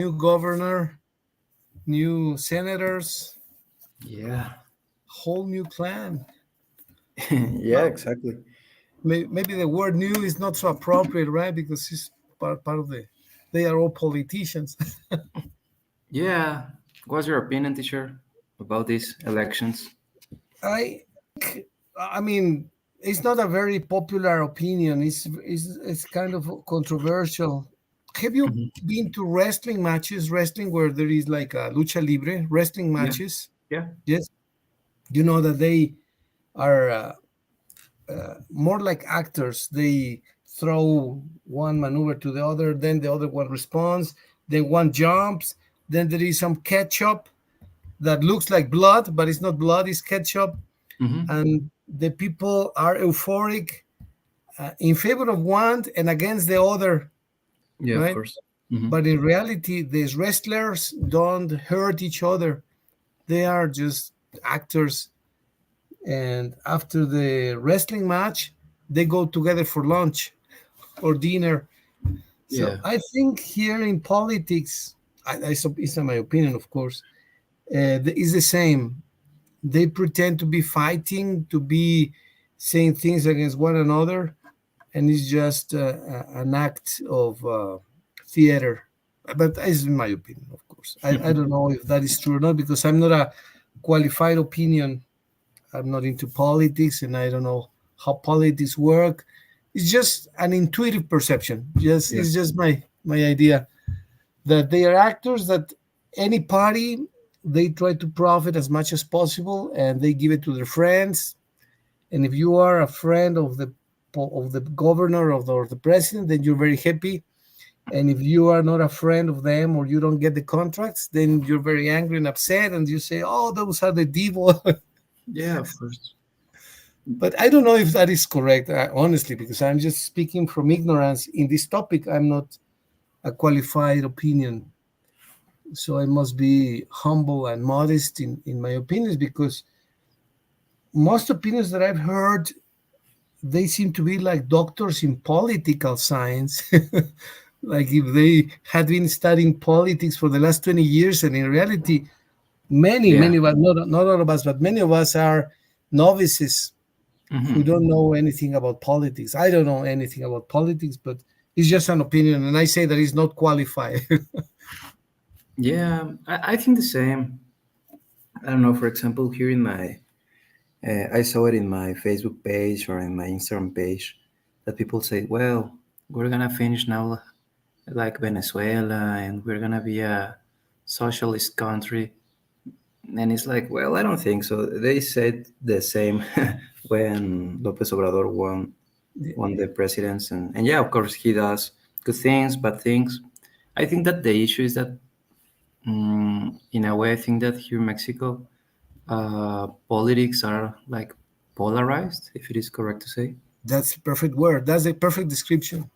new governor, new senators, Yeah. whole new clan. Yeah, Well, exactly. maybe the word new is not so appropriate, right? Because it's part of they are all politicians. Yeah. What's your opinion, teacher, about these elections? I, I mean, it's not a very popular opinion. It's kind of controversial. Have you Mhm. been to wrestling matches? Wrestling where there is like a lucha libre wrestling Yeah. matches? Yeah. Yes, you know that they are more like actors. They throw one maneuver to the other, then the other one responds, then one jumps, then there is some ketchup that looks like blood, but it's not blood, it's ketchup. Hmm. And the people are euphoric in favor of one and against the other, Yeah, of right? course. Hmm. But in reality, these wrestlers don't hurt each other. They are just actors. And after the wrestling match, they go together for lunch or dinner. So Yeah. I think here in politics, it's in my opinion, of course, is the same. They pretend to be fighting, to be saying things against one another, and it's just an act of theater. But that is my opinion, of course. I don't know if that is true or not because I'm not a qualified opinion. I'm not into politics, and I don't know how politics work. It's just an intuitive perception. Just Yeah. it's just my idea that they are actors that any party they try to profit as much as possible and they give it to their friends. And if you are a friend of the governor or the president, then you're very happy. And if you are not a friend of them or you don't get the contracts, then you're very angry and upset, and you say, "Oh, those are the devil." Yeah, of course. But I don't know if that is correct, honestly, because I'm just speaking from ignorance in this topic. I'm not a qualified opinion, so I must be humble and modest in my opinions because most opinions that I've heard they seem to be like doctors in political science. Like if they had been studying politics for the last 20 years, and in reality, Yeah. many of us, not all of us, but many of us are novices who Hmm. don't know anything about politics. I don't know anything about politics, but it's just an opinion, and I say that it's not qualified. Yeah, I think the same. I don't know, for example, here in my, I saw it in my Facebook page or in my Instagram page that people say, well, we're gonna finish now like Venezuela and we're gonna be a socialist country. And it's like, well, I don't think so. They said the same when Lopez Obrador won the presidency, and yeah, of course he does good things, bad things. I think that the issue is that, in a way, I think that here in Mexico, politics are like polarized, if it is correct to say. That's the perfect word. That's a perfect description.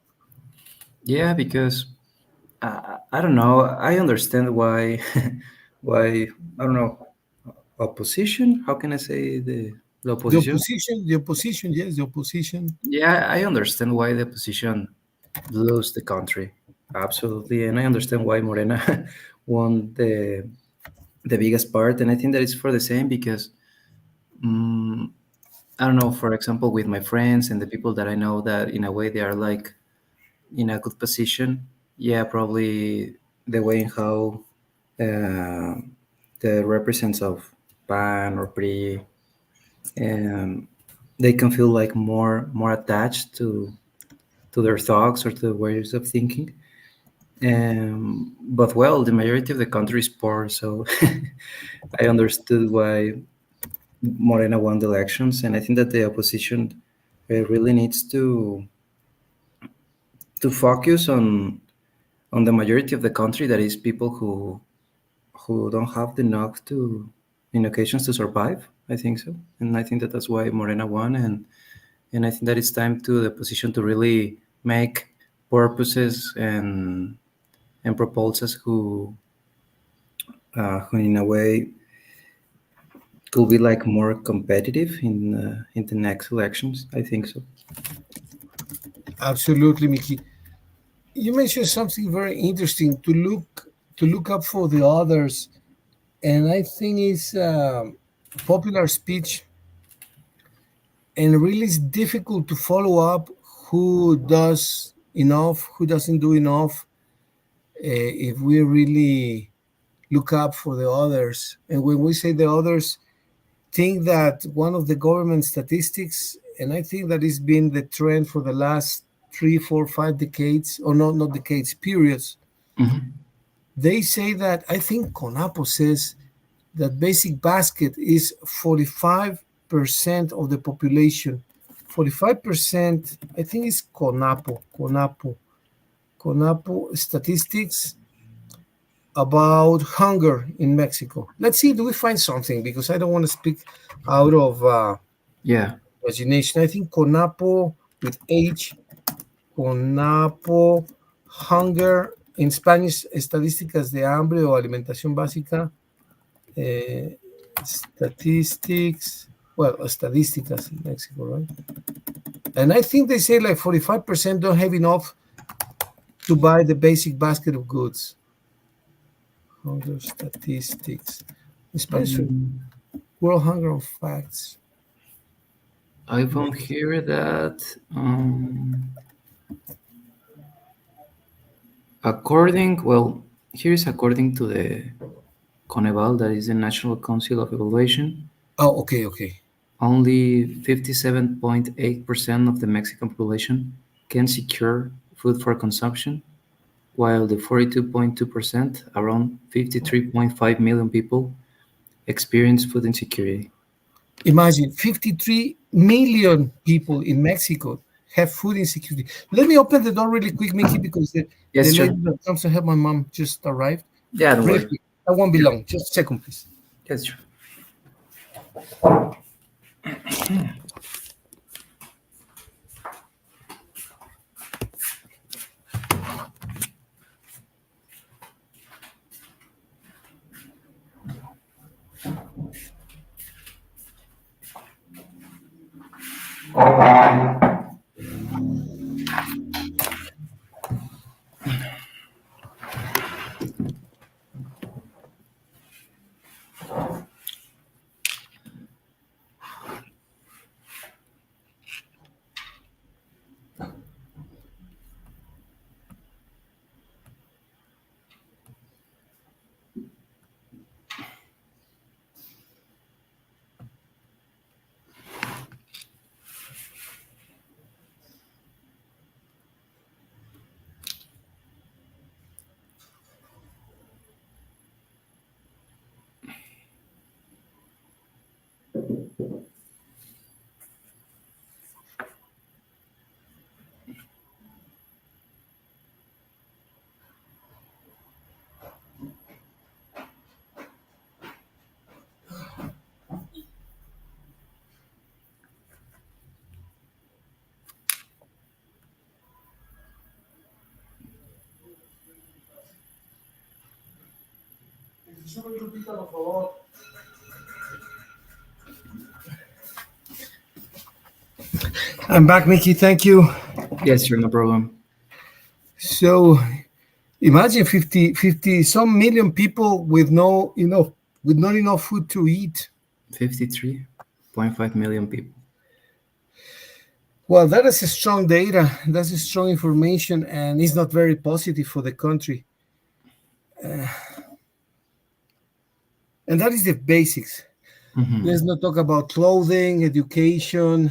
Yeah, because I don't know. I understand why, why I don't know opposition. How can I say the opposition? The opposition, yes, the opposition. Yeah, I understand why the opposition lose the country. Absolutely, and I understand why Morena won the biggest part, and I think that it's for the same because I don't know. For example, with my friends and the people that I know that in a way they are like in a good position. Yeah, probably the way in how uh, the represents of PAN or PRI, um, they can feel like more attached to their thoughts or to their ways of thinking. But well, the majority of the country is poor, so I understood why Morena won the elections, and I think that the opposition really needs to focus on the majority of the country, that is people who don't have the enough to in occasions to survive. I think so, and I think that that's why Morena won, and I think that it's time to the position to really make purposes and proposals who in a way could be like more competitive in the next elections. I think so. Absolutely, Mickey. You mentioned something very interesting to look. to look up for the others, and I think it's popular speech, and really it's difficult to follow up who does enough, who doesn't do enough, if we really look up for the others. And when we say the others, think that one of the government statistics, and I think that it's been the trend for the last 3, 4, 5 decades, or not decades, periods. Hmm. They say that, I think CONAPO says that basic basket is 45% of the population. 45%, I think it's CONAPO statistics about hunger in Mexico. Let's see, do we find something? Because I don't want to speak out of Yeah. imagination. I think CONAPO with H, CONAPO, hunger, en Spanish, estadísticas de hambre o alimentación básica, eh, statistics, well, estadísticas in Mexico, right? And I think they say like 45% don't have enough to buy the basic basket of goods. Hunger statistics. In Spanish, Mm, World Hunger Facts. I found here that here's according to the Coneval, that is the National Council of Evaluation, Oh, okay, okay. only 57.8% of the Mexican population can secure food for consumption, while the 42.2%, around 53.5 million people, experience food insecurity. Imagine 53 million people in Mexico have food insecurity. Let me open the door really quick, Mickey, because the Yes, sure. lady that comes to help my mom just arrived. Yeah, don't Really worry. quick. I won't be long. Just a second, please. Yes, sure. I'm back, Mickey. Thank you. Yes, sure, no problem. So imagine 50 some million people with with not enough food to eat. 53.5 million people. Well, that is a strong data. That's a strong information, and it's not very positive for the country. And that is the basics. Let's Hmm. not talk about clothing, education,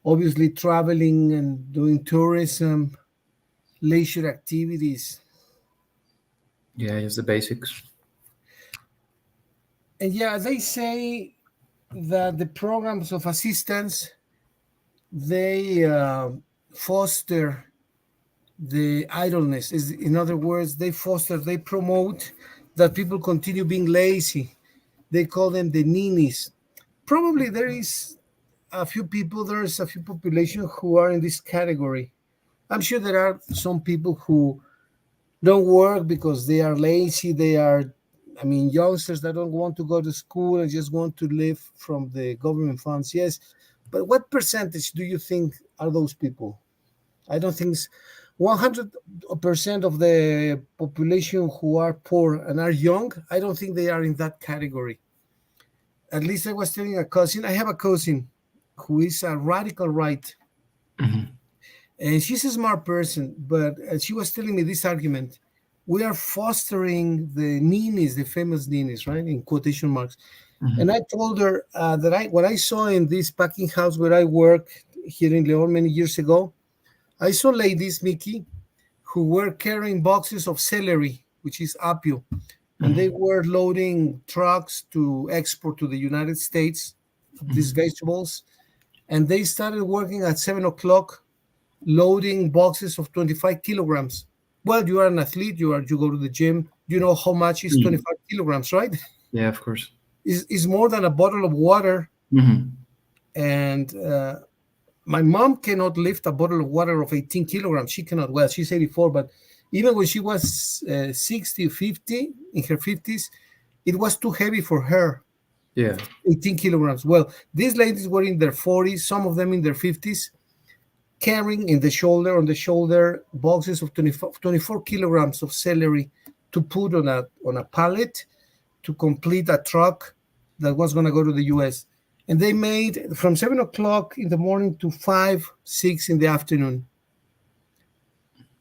obviously traveling and doing tourism, leisure activities. Yeah, just the basics. And yeah, they say that the programs of assistance, they foster the idleness. In other words, they promote that people continue being lazy. They call them the ninis. Probably there's a few population who are in this category. I'm sure there are some people who don't work because they are lazy. I mean, youngsters that don't want to go to school and just want to live from the government funds. Yes, but what percentage do you think are those people? I don't think 100% of the population who are poor and are young, I don't think they are in that category. At least I was telling a cousin, I have a cousin who is a radical right, Mhm. and she's a smart person, but she was telling me this argument. We are fostering the ninis, the famous ninis, right? In quotation marks. And Mhm. I told her that what I saw in this packing house where I work here in Leon many years ago, I saw ladies, Mickey, who were carrying boxes of celery, which is apio, and they Mhm. were loading trucks to export to the United States these Mhm. vegetables. And they started working at 7 o'clock, loading boxes of 25 kilograms. Well, you are an athlete, you go to the gym, you know how much is Mm. 25 kilograms, right? Yeah, of course. Is more than a bottle of water. Mhm. And my mom cannot lift a bottle of water of 18 kilograms. She cannot. Well, she's 84, but even when she was 60, 50, in her 50s, it was too heavy for her. Yeah. 18 kilograms. Well, these ladies were in their 40s, some of them in their 50s, carrying on the shoulder, boxes of 24 kilograms of celery to put on a pallet to complete a truck that was going to go to the US. And they made from 7 o'clock in the morning to 5, 6 in the afternoon,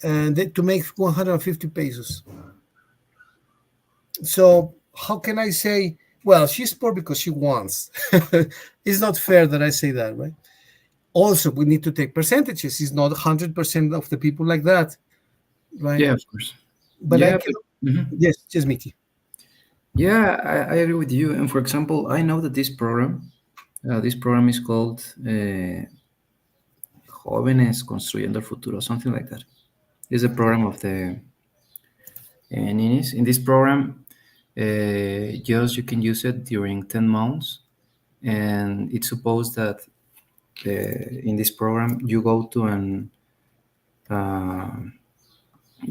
and to make 150 pesos. So how can I say, well, she's poor because she wants? It's not fair that I say that, right? Also, we need to take percentages. It's not 100% of the people like that, right? Yeah, of course. But I Yeah, can, but mhm. yes, just Mickey. Yeah, I agree with you. And for example, I know that this program is called Jóvenes Construyendo el Futuro, something like that. It's a program of the ninis. In this program, just you can use it during 10 months. And it's supposed that in this program, you go uh,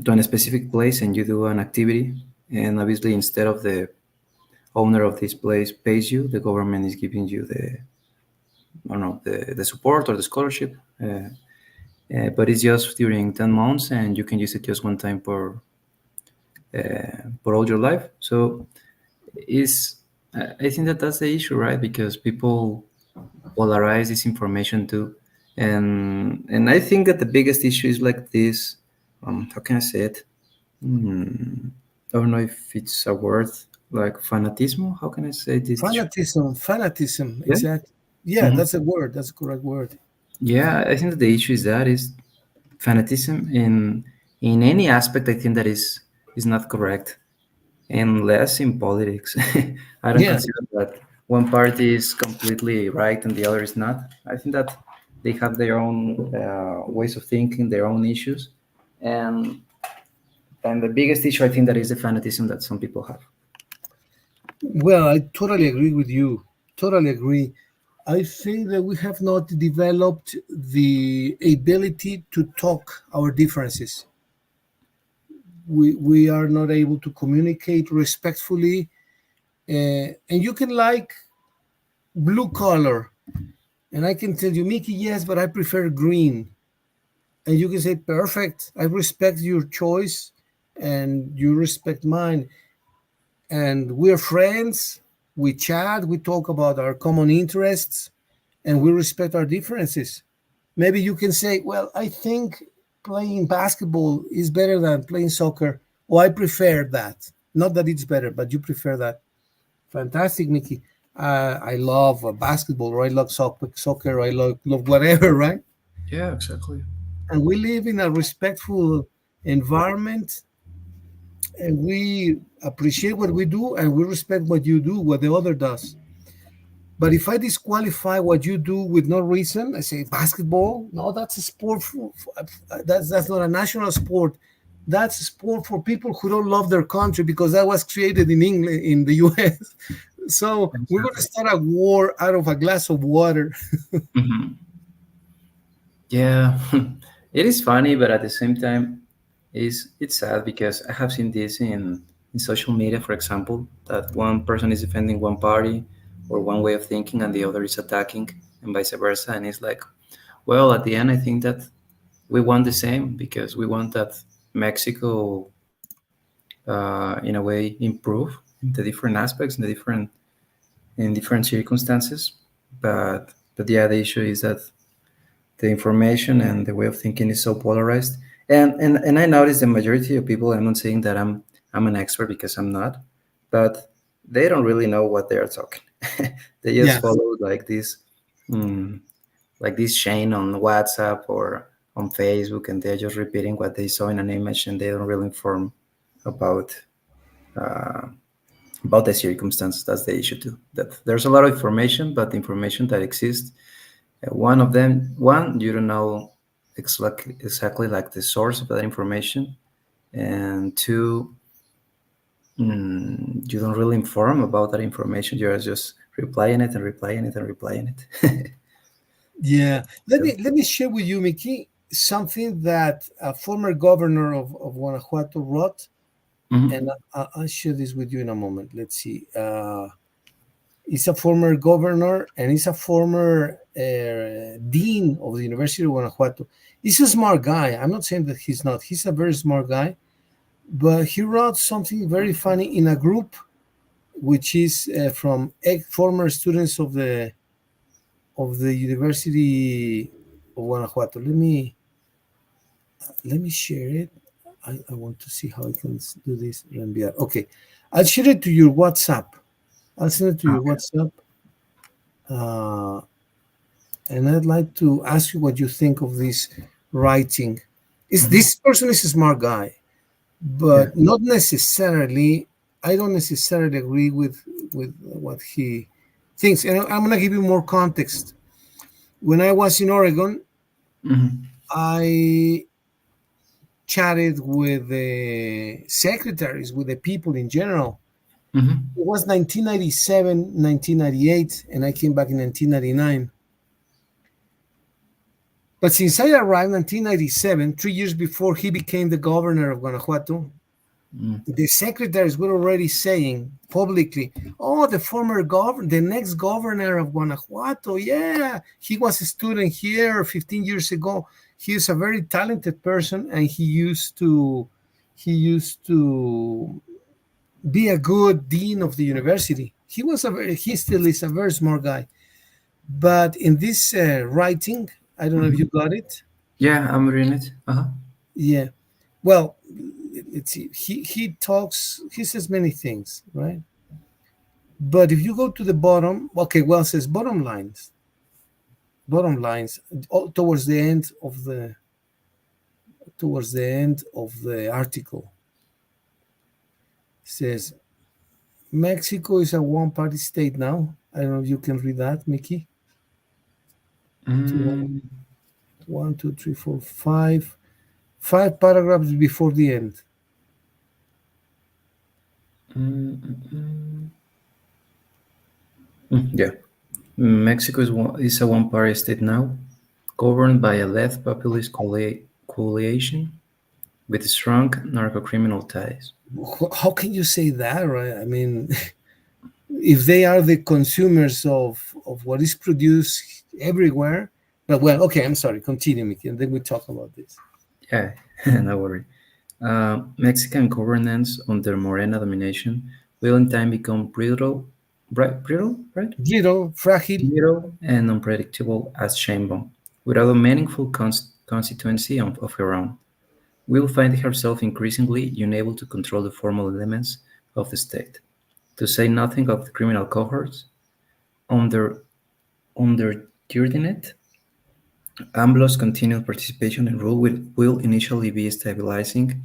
to a specific place and you do an activity. And obviously, instead of the owner of this place pays you, the government is giving you I don't know, the support or the scholarship. But it's just during 10 months and you can use it just one time for all your life. So is I think that that's the issue, right? Because people polarize this information too, and I think that the biggest issue is like this. How can I say it? Hmm, I don't know if it's a word like fanatismo. How can I say this? Fanatism, Yeah. exactly. Yeah, Mhm. that's a word. That's a correct word. Yeah, I think that the issue is fanatism in any aspect. I think that is not correct, unless in politics. I don't Yeah. consider that one party is completely right and the other is not. I think that they have their own ways of thinking, their own issues, and and the biggest issue I think that is the fanatism that some people have. Well, I totally agree with you. Totally agree. I think that we have not developed the ability to talk our differences. We are not able to communicate respectfully. And you can like blue color, and I can tell you, Mickey, yes, but I prefer green. And you can say, perfect. I respect your choice, and you respect mine. And we're friends. We chat. We talk about our common interests, and we respect our differences. Maybe you can say, well, I think playing basketball is better than playing soccer. Or I prefer that. Not that it's better, but you prefer that. Fantastic, Mickey. I love basketball, or I love soccer, or I love whatever, right? Yeah, exactly. And we live in a respectful environment, and we appreciate what we do, and we respect what you do, what the other does. But if I disqualify what you do with no reason, I say basketball. No, that's a sport. That's not a national sport. That's a sport for people who don't love their country because that was created in England, in the U.S. So we're going to Exactly. start a war out of a glass of water. Mhm. Yeah, it is funny, but at the same time, it's sad because I have seen this in social media, for example, that one person is defending one party or one way of thinking, and the other is attacking, and vice versa. And it's like, well, at the end, I think that we want the same because we want that Mexico, in a way, improve in the different aspects, in different circumstances. But yeah, the issue is that the information and the way of thinking is so polarized. And I notice the majority of people. I'm not saying that I'm an expert because I'm not, but they don't really know what they are talking. They just Yeah, follow mm, like this chain on WhatsApp or on Facebook, and they're just repeating what they saw in an image, and they don't really inform about uh, about the circumstances. That's the issue too. That there's a lot of information, but the information that exists, one of them, one, you don't know exactly like the source of that information, and two, you don't really inform about that information. You're just replying it and replying it and replying it. yeah. Let So, me share with you, Mickey, something that a former governor of Guanajuato wrote, and mhm, I'll share this with you in a moment. Let's see. He's a former governor and he's a former dean of the University of Guanajuato. He's a smart guy. I'm not saying that he's not. He's a very smart guy, but he wrote something very funny in a group which is from former students of the University of Guanajuato. Let me share it. I want to see how I can do this. Reenviar. Okay, I'll share it to your WhatsApp. I'll send it to your okay. WhatsApp. Uh, and I'd like to ask you what you think of this writing. Is Mhm, this person is a smart guy, yeah. but not necessarily. I don't necessarily agree with what he thinks, and I'm going to give you more context. When I was in Oregon, Mhm, I chatted with the secretaries, with the people in general. mhm, It was 1997, 1998, and I came back in 1999. But since I arrived in 1997, 3 years before he became the governor of Guanajuato, mm, the secretaries were already saying publicly, "Oh, the former governor, the next governor of Guanajuato, yeah, he was a student here 15 years ago. He is a very talented person, and he used to be a good dean of the university. He still is a very smart guy." But in this writing, I don't know if mhm. you got it. Yeah, I'm reading it. Uh-huh. Yeah. Well, let's see. He says many things, right? But if you go to the bottom, okay, well, it says bottom lines towards the end of the article says Mexico is a one-party state now. I don't know if you can read that, Mickey. Two, Mm, one, two, three, four, five paragraphs before the end. mm. Yeah. Mexico is a one-party state now, governed by a left populist coalition with strong narco-criminal ties. How can you say that, right? I mean, if they are the consumers of what is produced everywhere. But well, okay, I'm sorry. Continue, Mickey, and then we talk about this. Yeah, no worry. Mexican governance under Morena domination will in time become brittle, right? Little, fragile, Brittle and unpredictable as Sheinbaum, without a meaningful constituency of her own. Will find herself increasingly unable to control the formal elements of the state, to say nothing of the criminal cohorts. Under undergirding it, AMLO's continued participation in rule will initially be stabilizing,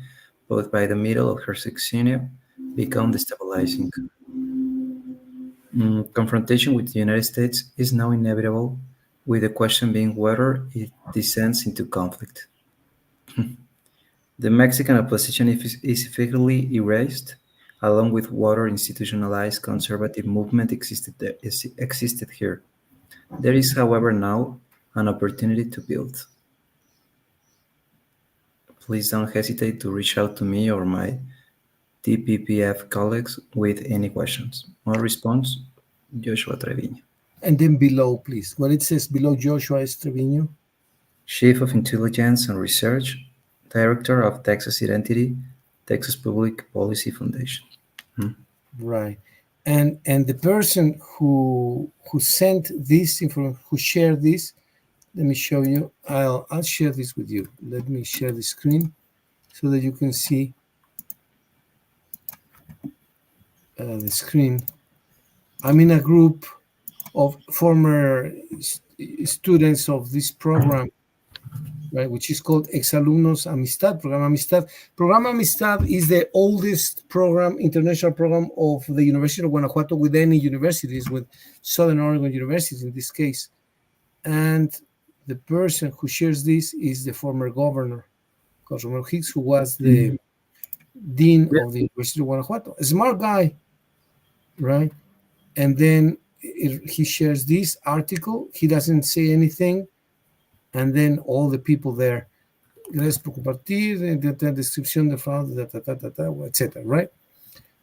but by the middle of her sexennium, become destabilizing. Confrontation with the United States is now inevitable, with the question being whether it descends into conflict. The Mexican opposition is effectively erased, along with what institutionalized conservative movement existed here. There is, however, now an opportunity to build. Please don't hesitate to reach out to me or my TPPF colleagues with any questions. More response, Joshua Treviño. and then below, please. Well, it says below Joshua Estreviño. Chief of Intelligence and Research, Director of Texas Identity, Texas Public Policy Foundation. Hmm. Right. And the person who sent this information, who shared this, let me show you. I'll share this with you. Let me share the screen so that you can see the screen. I'm in a group of former students of this program, right, which is called Exalumnos Amistad, Program Amistad. Program Amistad is the oldest program, international program of the University of Guanajuato with any universities, with Southern Oregon University in this case. And the person who shares this is the former governor, Carlos Romero Hicks, who was the dean Yeah. of the University of Guanajuato. A smart guy, right? And then he shares this article. He doesn't say anything. And then all the people there, gracias por compartir, descripción de fraude, etc. Right?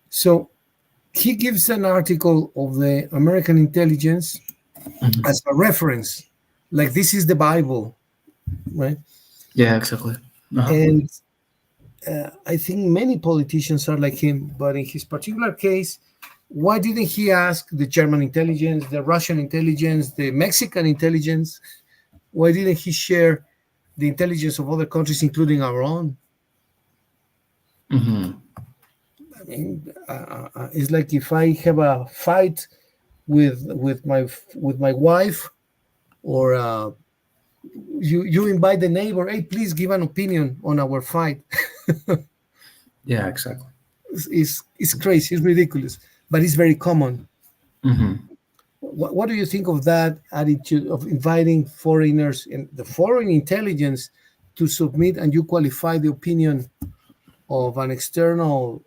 So he gives an article of the American intelligence as a reference, like this is the Bible, right? Yeah, exactly. Uh-huh. And I think many politicians are like him, but in his particular case, why didn't he ask the German intelligence, the Russian intelligence, the Mexican intelligence? Why didn't he share the intelligence of other countries, including our own? Hmm. I mean, it's like if I have a fight with my wife, or you invite the neighbor, hey, please give an opinion on our fight. Yeah, exactly. It's crazy, it's ridiculous, but it's very common. Hmm. What do you think of that attitude of inviting foreigners and the foreign intelligence to submit, and you qualify the opinion of an external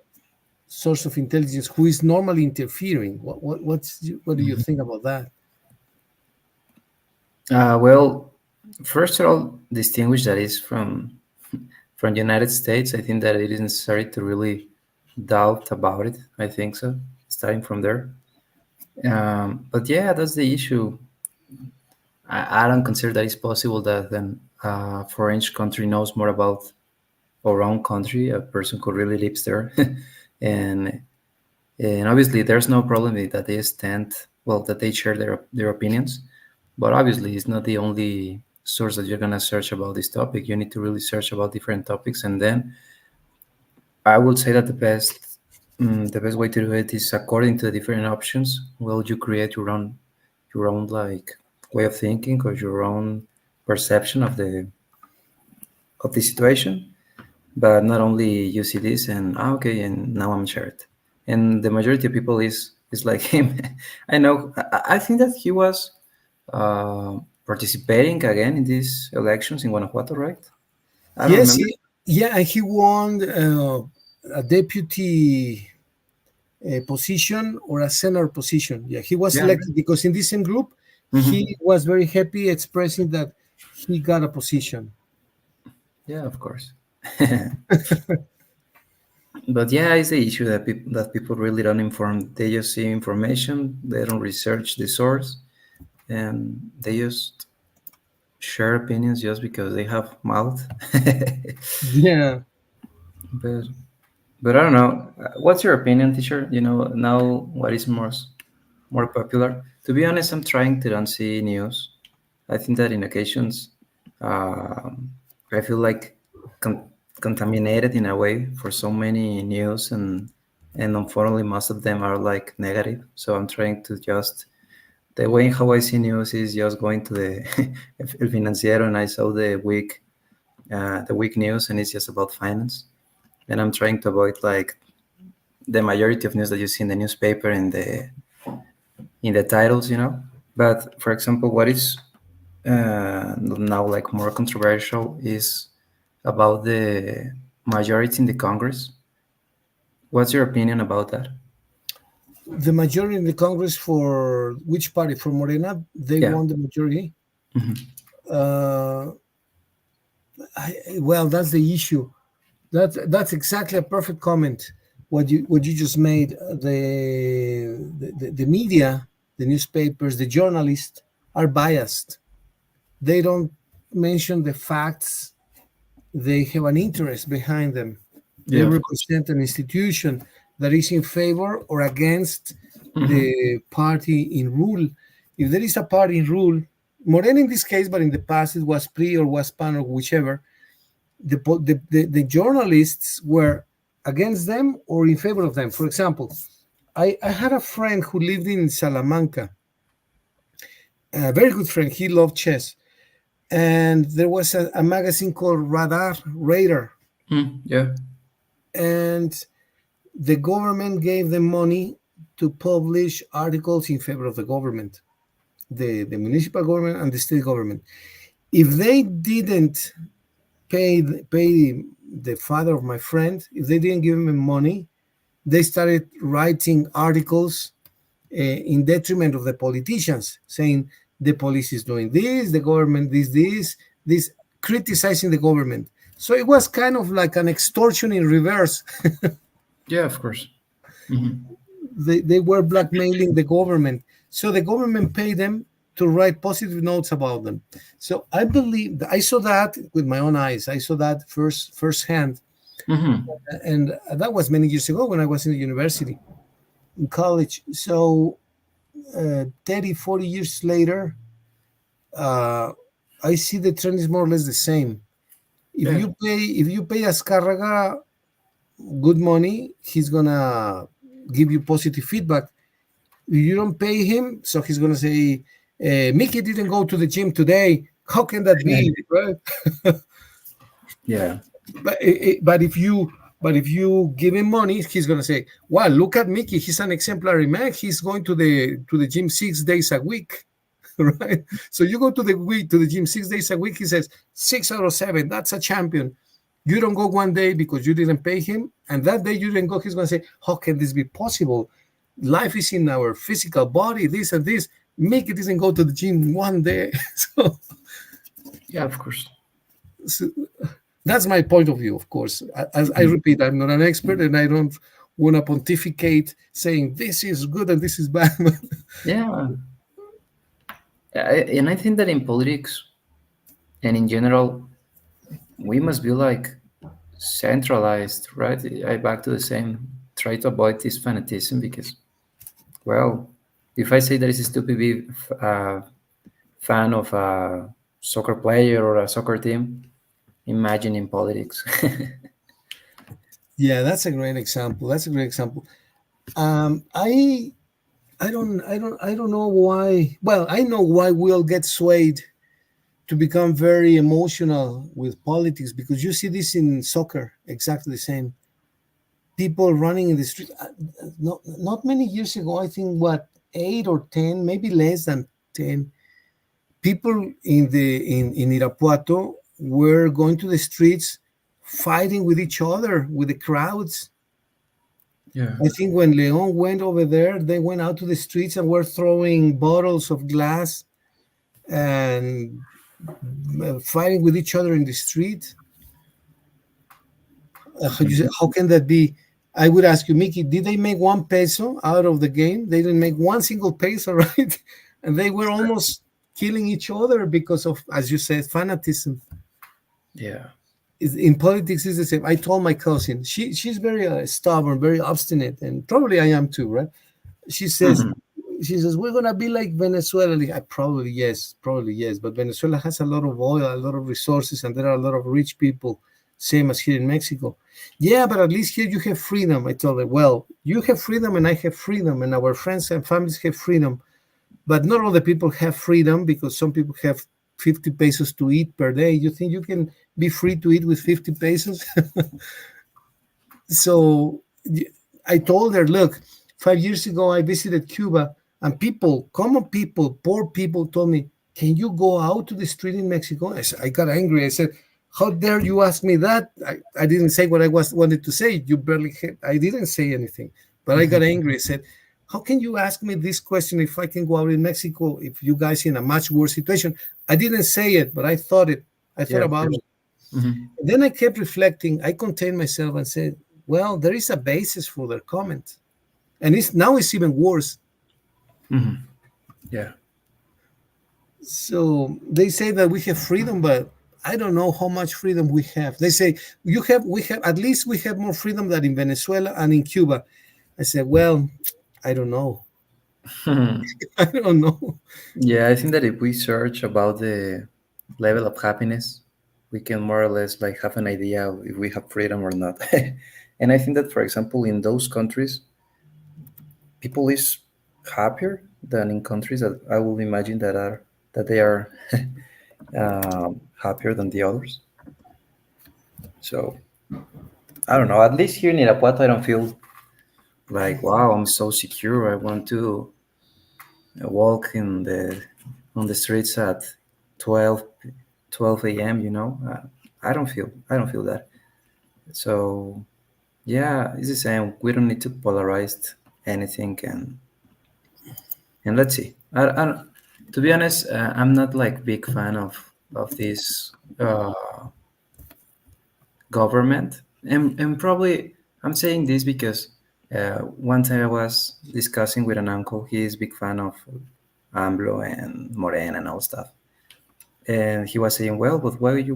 source of intelligence who is normally interfering? What do you think about that? Well, first of all, distinguish that is from the United States. I think that it is necessary to really doubt about it. I think so, starting from there. But yeah, that's the issue. I don't consider that it's possible that then foreign country knows more about our own country, a person who really lives there, and and obviously there's no problem with that they stand well, that they share their opinions, but obviously it's not the only source that you're gonna search about this topic. You need to really search about different topics, and then I would say that the best way to do it is according to the different options. Will you create your own like way of thinking or your own perception of the situation? But not only you see this and okay, and now I'm shared. And the majority of people is like him. I know. I think that he was participating again in these elections in Guanajuato, right? I don't Yes, remember. yeah, and he won a deputy position or a senator position. Yeah, he was Yeah. elected because in this same group, Hmm. he was very happy expressing that he got a position. Yeah, of course. But yeah, it's the issue that people really don't inform. They just see information, they don't research the source, and they just share opinions just because they have mouth. Yeah. but but I don't know. What's your opinion, teacher? Now what is more popular? To be honest, I'm trying to don't see news. I think that in occasions, um, I feel like contaminated in a way for so many news, and unfortunately, most of them are like negative. So I'm trying to just the way how I see news is just going to the El Financiero, and I saw the week news, and it's just about finance. And I'm trying to avoid like the majority of news that you see in the newspaper and in the titles. But for example, what is now like more controversial is about the majority in the Congress. What's your opinion about that? The majority in the Congress for which party? For Morena, they Yeah. won the majority. Hmm. Uh, well, that's the issue. That's exactly a perfect comment. What you just made. The media, the newspapers, the journalists are biased. They don't. mention the facts, they have an interest behind them. They Yeah, of course. represent an institution that is in favor or against Hmm. the party in rule. If there is a party in rule, more than in this case, but in the past it was PRI or was PAN or whichever, the journalists were against them or in favor of them. For example, I had a friend who lived in Salamanca, a very good friend. He loved chess. And there was a magazine called Radar. Mm, yeah. And the government gave them money to publish articles in favor of the government, the municipal government and the state government. If they didn't pay the father of my friend, if they didn't give him money, they started writing articles in detriment of the politicians, saying the police is doing this, the government this, criticizing the government. So it was kind of like an extortion in reverse. Yeah, of course. Hmm. They were blackmailing the government. So the government paid them to write positive notes about them. So I believe I saw that with my own eyes. I saw that firsthand. Hmm. And that was many years ago when I was in the university, in college. So 30, 40 years later, uh, I see the trend is more or less the same. Yeah. If you pay Azcárraga good money, he's gonna give you positive feedback. If you don't pay him, so he's gonna say, Miky didn't go to the gym today. How can that be, right? Yeah. But if you give him money, he's gonna say, "Wow, look at Miky. He's an exemplary man. He's going to the gym 6 days a week." Right? So you go to the gym 6 days a week. He says 6 out of 7. That's a champion. You don't go one day because you didn't pay him, and that day you didn't go. He's going to say, "How can this be possible? Life is in our physical body. This and this. Mickey doesn't go to the gym one day." So, Yeah, of course. so that's my point of view. Of course, as I Mhm. repeat, I'm not an expert, and I don't want to pontificate saying this is good and this is bad. Yeah. And I think that in politics and in general, we must be like centralized, right? I back to the same. Try to avoid this fanatism because, well, if I say that it's stupid to be a fan of a soccer player or a soccer team, imagine in politics. Yeah, that's a great example. That's a great example. Um, I I don't know why. Well, I know why we'll get swayed to become very emotional with politics because you see this in soccer exactly the same. People running in the street. Not many years ago, I think what 8 or 10, maybe less than 10. People in Irapuato were going to the streets, fighting with each other, with the crowds. Yeah. I think when Leon went over there, they went out to the streets and were throwing bottles of glass and fighting with each other in the street. How can that be? I would ask you, Mickey, did they make 1 peso out of the game? They didn't make one single peso, right? And they were almost killing each other because of, as you said, fanatism. Yeah. In politics, is the same. I told my cousin, she's very stubborn, very obstinate, and probably I am too, right? She says, Mhm. we're gonna be like Venezuela. I probably yes, but Venezuela has a lot of oil, a lot of resources, and there are a lot of rich people, same as here in Mexico. Yeah, but at least here you have freedom. I told her, well, you have freedom and I have freedom, and our friends and families have freedom, but not all the people have freedom because some people have 50 pesos to eat per day. You think you can be free to eat with 50 pesos? So I told her, look, 5 years ago I visited Cuba, and people, common people, poor people, told me, "Can you go out to the street in Mexico?" I got angry. I said, "How dare you ask me that?" I didn't say what I wanted to say. You barely. I didn't say anything, but I got Mhm. angry. I said, "How can you ask me this question if I can go out in Mexico? If you guys in a much worse situation?" I didn't say it, but I thought it. I Yeah, thought of about course. it. Hmm. And then I kept reflecting. I contained myself and said, well, there is a basis for their comment. And now it's even worse. Hmm. Yeah. So they say that we have freedom, but I don't know how much freedom we have. They say we have at least we have more freedom than in Venezuela and in Cuba. I said, well, I don't know. I don't know. Yeah, I think that if we search about the level of happiness, we can more or less like have an idea of if we have freedom or not. And I think that, for example, in those countries, people is happier than in countries that I will imagine that they are happier than the others. So I don't know. At least here in Irapuato, I don't feel like wow, I'm so secure. I want to walk in the on the streets at 12 a.m. I don't feel that. So yeah, it's the same. We don't need to polarize anything, and let's see. To be honest, I'm not like big fan of this government, and probably I'm saying this because one time I was discussing with an uncle. He is big fan of AMLO and Morena and all stuff, and he was saying, "Well, but why you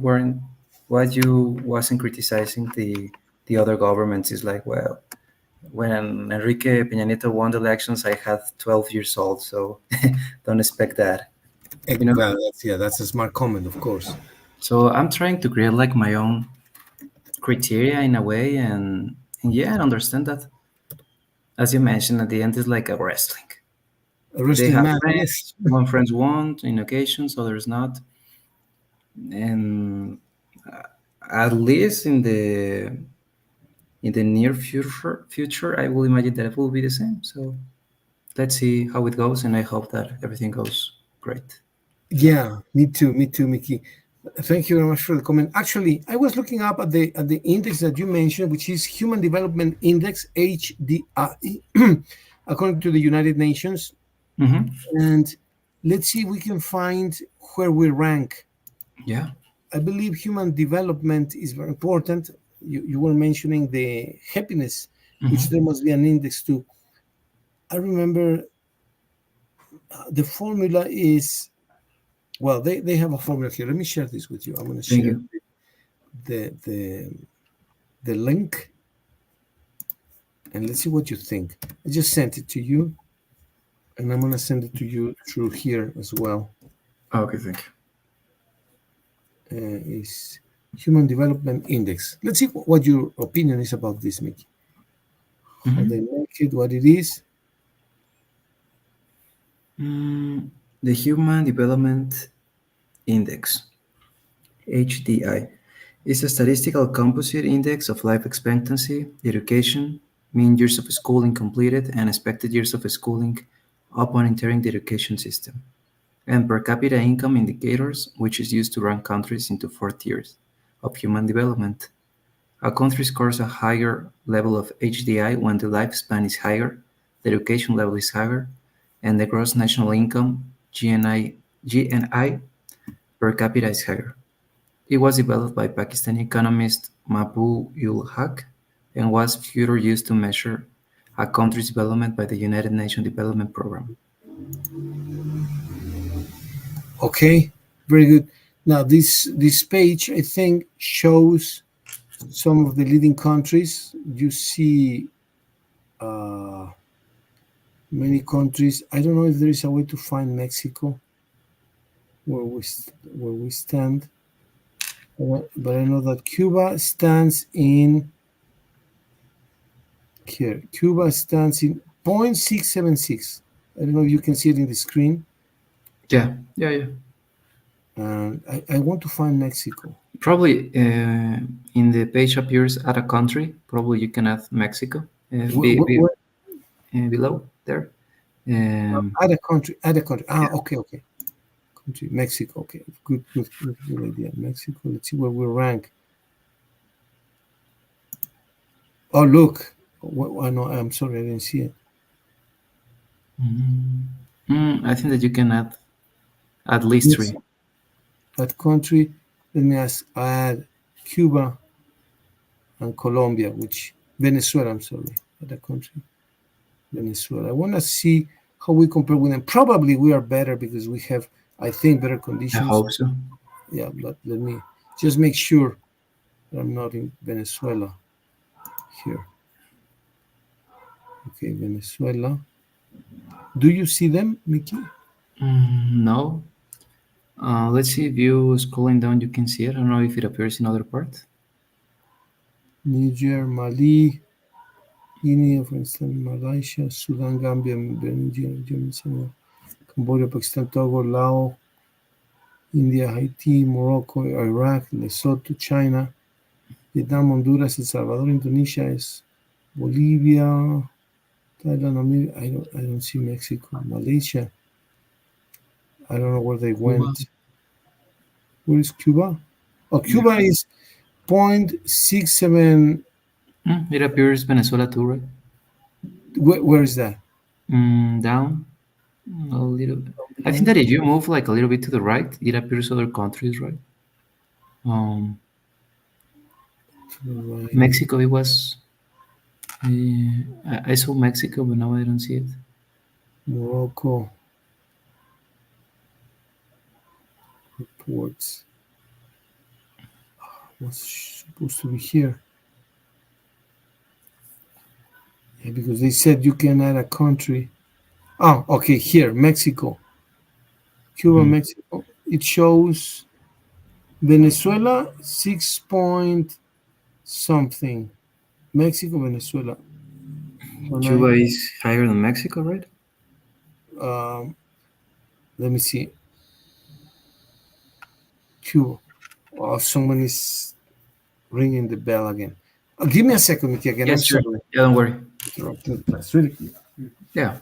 wasn't criticizing the other governments?" Is like, well, when Enrique Peña Nieto won the elections, I had 12 years old, so don't expect that, you know. Well, that's a smart comment, of course. So I'm trying to create like my own criteria in a way, and yeah, and understand that, as you mentioned, at the end is like a wrestling. A They wrestling have man, yes. friends. One friends want in occasions, others not, and at least in the near future, I will imagine that it will be the same. So let's see how it goes, and I hope that everything goes great. Yeah, me too. Me too, Mickey. Thank you very much for the comment. Actually, I was looking up at the index that you mentioned, which is Human Development Index (HDI), according to the United Nations. Mm-hmm. And let's see if we can find where we rank. Yeah. I believe human development is very important. You were mentioning the happiness, which there Mm-hmm. must be an index to. I remember the formula is, well, they have a formula here. Let me share this with you. I'm going to Thank share you. the the the link, and let's see what you think. I just sent it to you, and I'm going to send it to you through here as well. Okay, thank you. Is Human Development Index. Let's see what your opinion is about this, Mickey. How Mm-hmm. they make it, what it is. The Human Development Index, HDI, is a statistical composite index of life expectancy, education, mean years of schooling completed, and expected years of schooling upon entering the education system, and per capita income indicators, which is used to rank countries into four tiers of human development. A country scores a higher level of HDI when the lifespan is higher, the education level is higher, and the gross national income (GNI) per capita is higher. It was developed by Pakistani economist Mahbub-ul Haq and was further used to measure a country's development by the United Nations Development Programme. Okay, very good. Now this page I think shows some of the leading countries. You see uh, many countries. I don't know if there is a way to find Mexico where we stand, but I know that Cuba stands in here. Cuba stands in 0.676. I don't know if you can see it in the screen. Yeah, yeah, yeah. And I want to find Mexico. Probably in the page appears add a country. Probably you can add Mexico Where, below there. Um, add a country. Add a country. yeah. Okay, okay. Country Mexico. Okay, good idea. Mexico. Let's see where we rank. Oh, look. I know. I'm sorry, I didn't see it. I think that you can add at least Yes, three. that country. Let me add Cuba and Colombia, which Venezuela. I'm sorry, that country, Venezuela. I want to see how we compare with them. Probably we are better because we have I think better I conditions. hope so. Yeah, but let me just make sure that I'm not in Venezuela here. Okay, Venezuela. Do you see them, Mickey? No. Let's see if you scrolling down, you can see it. I don't know if it appears in other parts. Niger, Mali, Guinea, Afghanistan, Malaysia, Sudan, Gambia, Nigeria, Cambodia, Pakistan, Togo, Laos, India, Haiti, Morocco, Iraq, Lesotho, China, Vietnam, Honduras, El Salvador, Indonesia, is Bolivia, Thailand, I don't see Mexico, Malaysia. I don't know where they Cuba. went. Where is Cuba? Oh, Yeah. Cuba is 0.67. It appears Venezuela too, right? Where is that? Down a little bit. I think Down that if you move like a little bit to the right, it appears other countries, right? Um, to the right. Mexico, it was. I saw Mexico, but now I don't see it. Morocco reports was supposed to be here. Yeah, because they said you can add a country. Oh, okay, here, Mexico. Cuba, Mhm. Mexico. It shows Venezuela 6 point something. Mexico, Venezuela. When Cuba I is higher than Mexico, right? um, let me see. Cuba. Oh, someone is ringing the bell again. Give me a second, Mickey, again. I'm Yes, sure. sorry. Yeah, don't worry. Interrupting the class. Really quick. Yeah.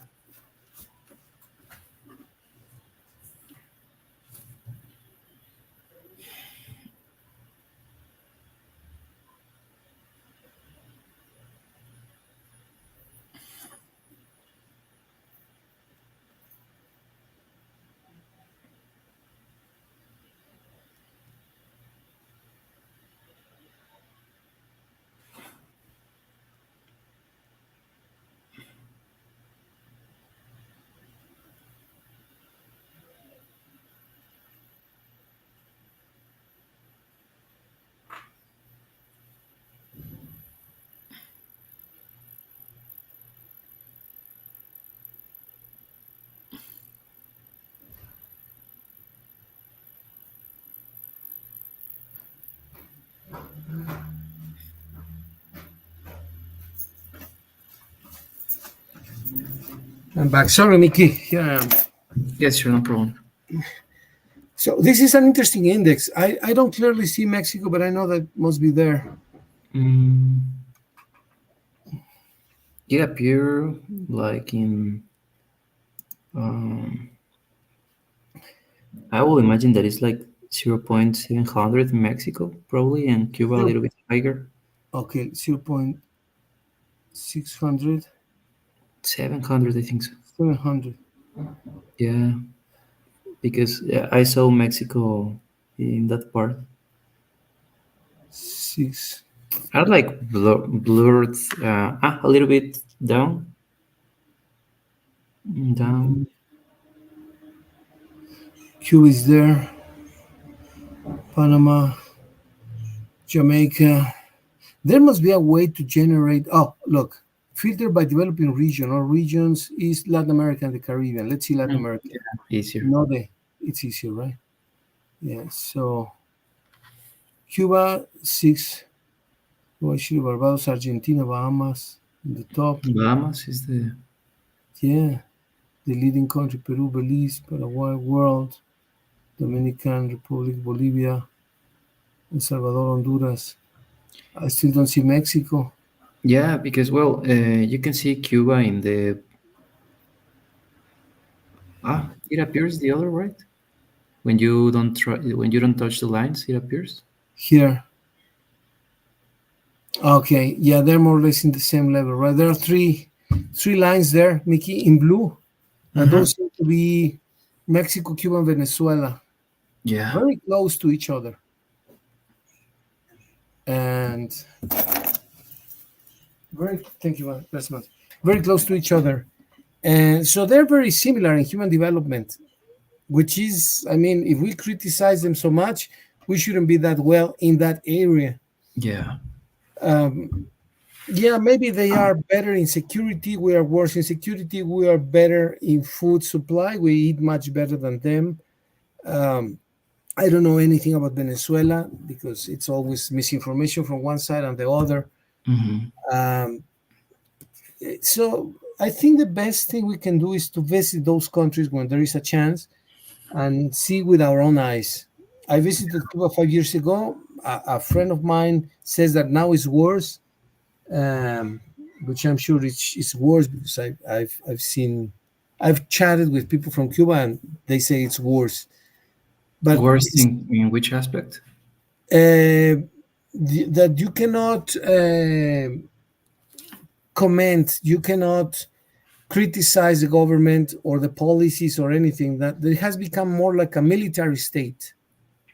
I'm back. Sorry, Mickey. Here I am. Yes, sure, no problem. So this is an interesting index. I don't clearly see Mexico, but I know that must be there. Mm, it appear like in. Um, I will imagine that it's like 0.700 in Mexico, probably, and Cuba a Zero- little bit higher. Okay, 0.600, 700, I think so. 700, Yeah, because I saw Mexico in that part. 6. Are like blurred, a little bit down, down. Cuba is there. Panama, Jamaica. There must be a way to generate. Oh, look, filter by developing region or regions is Latin America and the Caribbean. Let's see Latin America. Yeah, easier. No, it's easier, right? Yeah. So Cuba 6, Chile, Barbados, Argentina, Bahamas in the top. Bahamas is the. Yeah, the leading country: Peru, Belize, Paraguay, world, Dominican Republic, Bolivia, El Salvador, Honduras. I still don't see Mexico. Yeah, because well, you can see Cuba in the. It appears the other right when you don't try when you don't touch the lines. It appears. Here. Okay, yeah, they're more or less in the same level, right? There are three lines there, Mickey, in blue, and Mm-hmm. those seem to be Mexico, Cuba, and Venezuela, Yeah. very close to each other, and very thank you very much, very close to each other, and so they're very similar in human development. which is, I mean, if we criticize them so much, we shouldn't be that well in that area. Yeah. Um, yeah, maybe they are better in security. We are worse in security. We are better in food supply. We eat much better than them. Um, I don't know anything about Venezuela because it's always misinformation from one side and the other. Hmm. Um, so I think the best thing we can do is to visit those countries when there is a chance and see with our own eyes. I visited Cuba 5 years ago. A friend of mine says that now it's worse, um, which I'm sure it's worse because I've seen, I've chatted with people from Cuba and they say it's worse. But Worst it's, in which aspect? that you cannot comment, you cannot criticize the government or the policies or anything. That it has become more like a military state,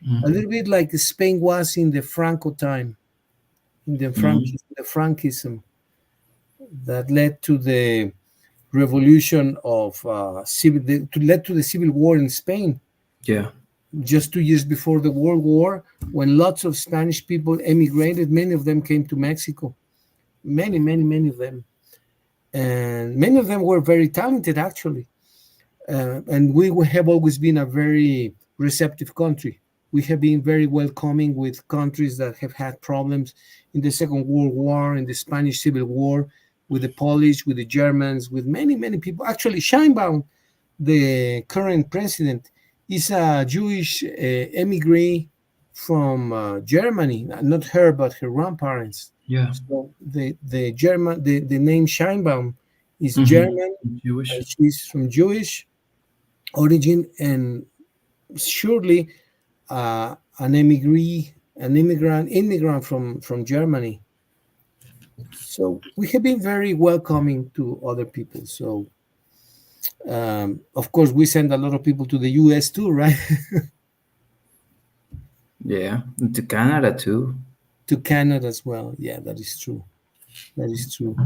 a Hmm. little bit like Spain was in the Franco time, in Hmm. the Franquism that led to the revolution of led to the civil war in Spain Yeah. just 2 years before the World War, when lots of Spanish people emigrated. Many of them came to Mexico. Many of them, and many of them were very talented actually. And we have always been a very receptive country. We have been very welcoming with countries that have had problems in the Second World War, in the Spanish Civil War, with the Polish, with the Germans, with many people. Actually, Scheinbaum, the current president, is a Jewish emigre from Germany. Not her, but her grandparents. Yeah. So the name Scheinbaum is Hmm. German, Jewish. and she's from Jewish origin, and surely an immigrant from Germany. So we have been very welcoming to other people. So of course we send a lot of people to the U.S. too, right? Yeah. And to Canada too. To Canada as well. Yeah, that is true. That is true.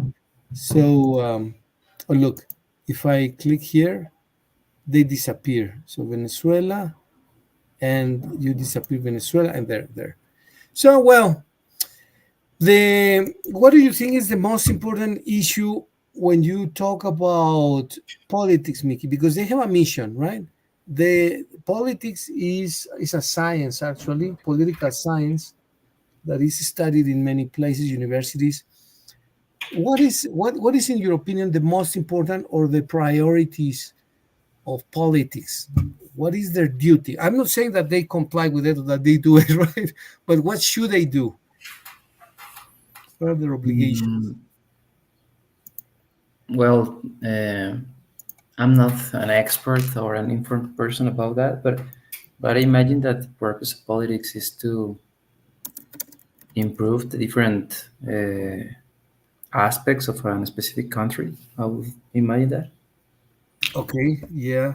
So oh look, if I click here, they disappear. So Venezuela, and you disappear Venezuela, and there. So well, the what do you think is the most important issue when you talk about politics, Mickey? Because they have a mission, right? The politics is a science, actually, political science that is studied in many places, universities. What is in your opinion the most important or the priorities of politics? What is their duty? I'm not saying that they comply with it or that they do it right, but what should they do? What are their obligations? Mm, well, I'm not an expert or an informed person about that, but I imagine that the purpose of politics is to improve the different aspects of a specific country. I would imagine that. Okay, yeah,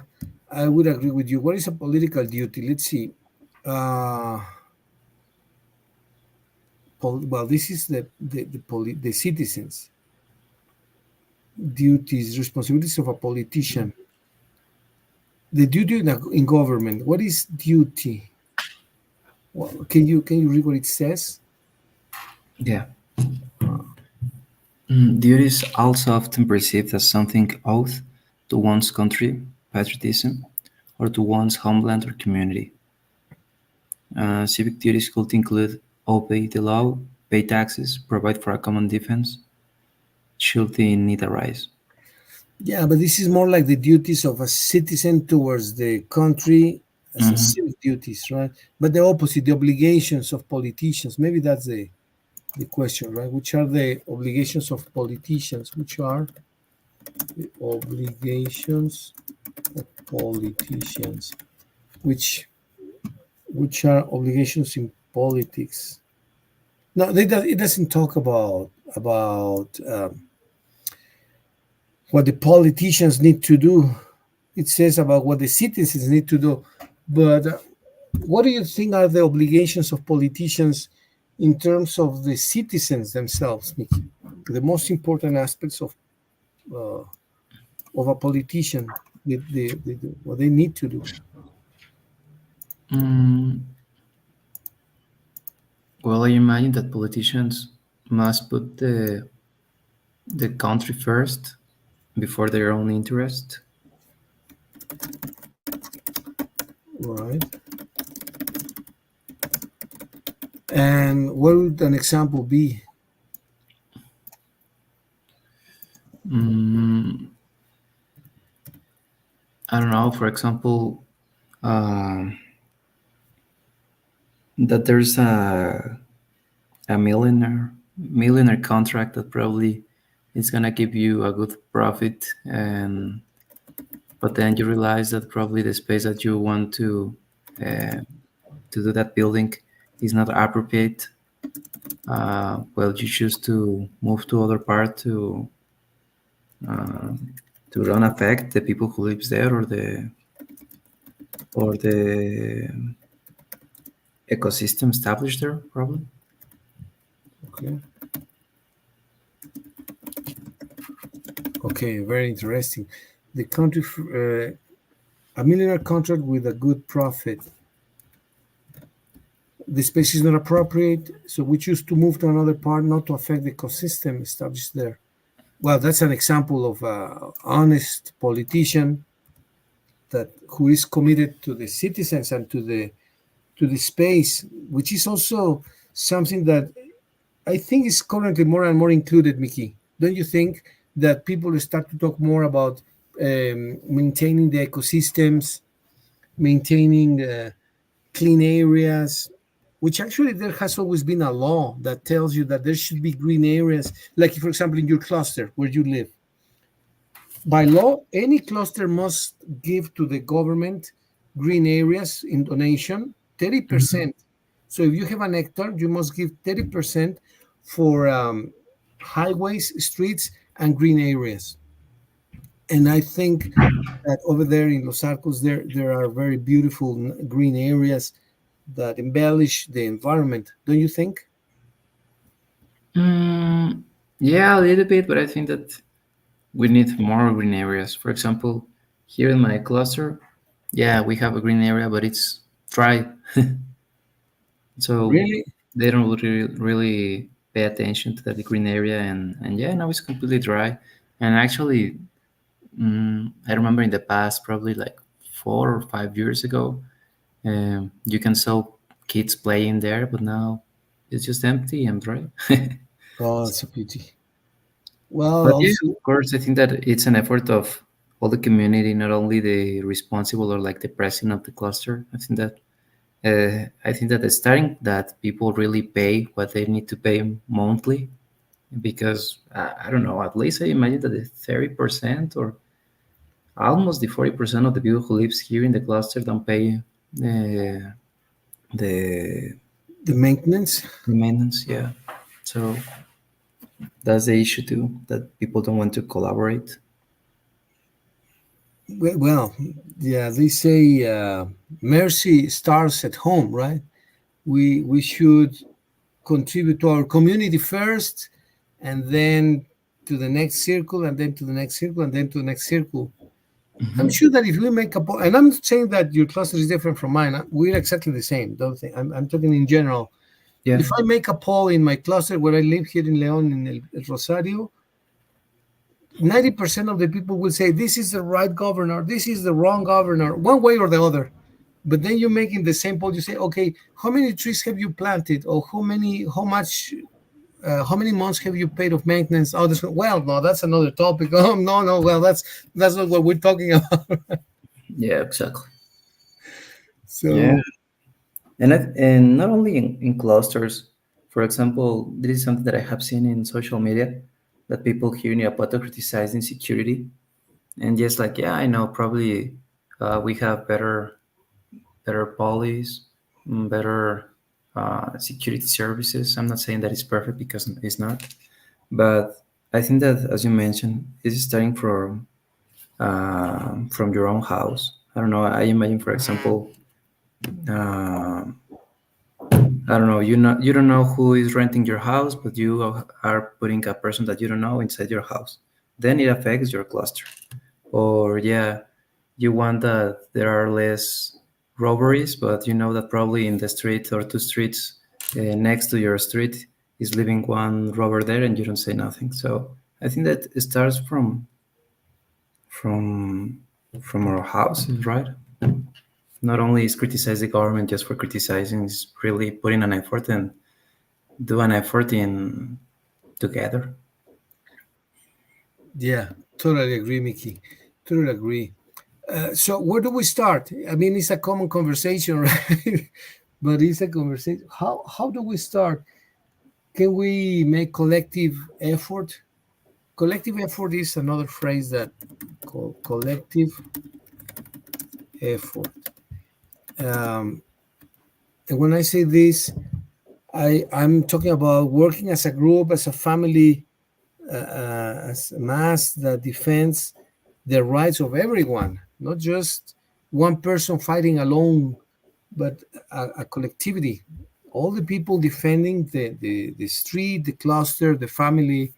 I would agree with you. What is a political duty? Let's see. Uh, well, this is the citizens' duties, responsibilities of a politician. The duty in government. What is duty? Well, can you read what it says? Yeah. Duty is also often perceived as something owed to one's country, patriotism, or to one's homeland or community. Civic duties could include obey the law, pay taxes, provide for a common defense, should the need arise. Yeah, but this is more like the duties of a citizen towards the country as a Hmm. civic duties, right? But the opposite, the obligations of politicians. Maybe that's the question, right? Which are the obligations of politicians? Which are the obligations of politicians? Which which are obligations in politics? No, it doesn't talk about what the politicians need to do. It says about what the citizens need to do. But what do you think are the obligations of politicians in terms of the citizens themselves, Mickey? The most important aspects of a politician, what they need to do. Mm, well, I imagine that politicians must put the country first before their own interest. Right. And what would an example be? Mm, I don't know. For example, um, that there's a millionaire contract that probably is gonna give you a good profit, and but then you realize that probably the space that you want uh, to do that building is not appropriate. Well, you choose to move to other part uh, to don't affect the people who lives there, or the ecosystem established there, probably. Okay. Okay, very interesting. The country, a millionaire contract with a good profit. The space is not appropriate, so we choose to move to another part, not to affect the ecosystem established there. Well, that's an example of an honest politician that who is committed to the citizens and to the space, which is also something that I think is currently more and more included, Mickey. Don't you think that people start to talk more about maintaining the ecosystems, maintaining clean areas, which actually there has always been a law that tells you that there should be green areas, like for example in your cluster where you live. By law, any cluster must give to the government green areas in donation, 30%. So if you have an hectare, you must give 30% for highways, streets, and green areas. And I think that over there in Los Arcos, there are very beautiful green areas that embellish the environment. Don't you think? Mm, yeah, a little bit, but I think that we need more green areas. For example, here in my cluster, yeah, we have a green area, but it's dry, so Really? they don't really pay attention to that green area, and yeah, now it's completely dry. And actually, I remember in the past, probably like 4 or 5 years ago, you can saw kids playing there, but now it's just empty and dry. Oh, it's a pity. Well, But yeah, also, of course, I think that it's an effort of all the community, not only the responsible or like the president of the cluster. I think that the starting that people really pay what they need to pay monthly, because I don't know, at least I imagine that the 30% or almost the 40% of the people who lives here in the cluster don't pay the the maintenance. the maintenance. Yeah, so that's the issue too, that people don't want to collaborate. Well, yeah, they say mercy starts at home, right? We should contribute to our community first, and then to the next circle, and then to the next circle, and then to the next circle. I'm sure that if we make a poll, and I'm not saying that your cluster is different from mine, we're exactly the same. Don't think I'm talking in general. Yeah. If I make a poll in my cluster where I live here in León in El Rosario, 90% of the people will say this is the right governor, this is the wrong governor, one way or the other. But then you make in the same poll, you say, okay, how many trees have you planted, or how much, how many months have you paid of maintenance? Oh, this well, no, that's another topic. Oh, no, no, well, that's not what we're talking about. Yeah, exactly. Yeah, So and not only in clusters. For example, this is something that I have seen in social media, that people here in Iapato criticize insecurity, and just like, yeah, I know probably we have better police, better security services. I'm not saying that it's perfect, because it's not, but I think that, as you mentioned, it's starting from your own house. I don't know. I imagine, for example, uh, I don't know. You don't know who is renting your house, but you are putting a person that you don't know inside your house. Then it affects your cluster. Or yeah, you want that there are less robberies, but you know that probably in the street or two streets next to your street is living one robber there, and you don't say nothing. So I think that it starts from from our houses, right? Not only is criticize the government just for criticizing, is really putting an effort and do an effort in together. Yeah, totally agree, Mickey. Totally agree. So where do we start? I mean, it's a common conversation, right? But it's a conversation. How do we start? Can we make collective effort? Collective effort is another phrase that collective effort. Um, and when I say this, I'm talking about working as a group, as a family, as a mass that defends the rights of everyone, not just one person fighting alone, but a collectivity. All the people defending the street, the cluster, the family,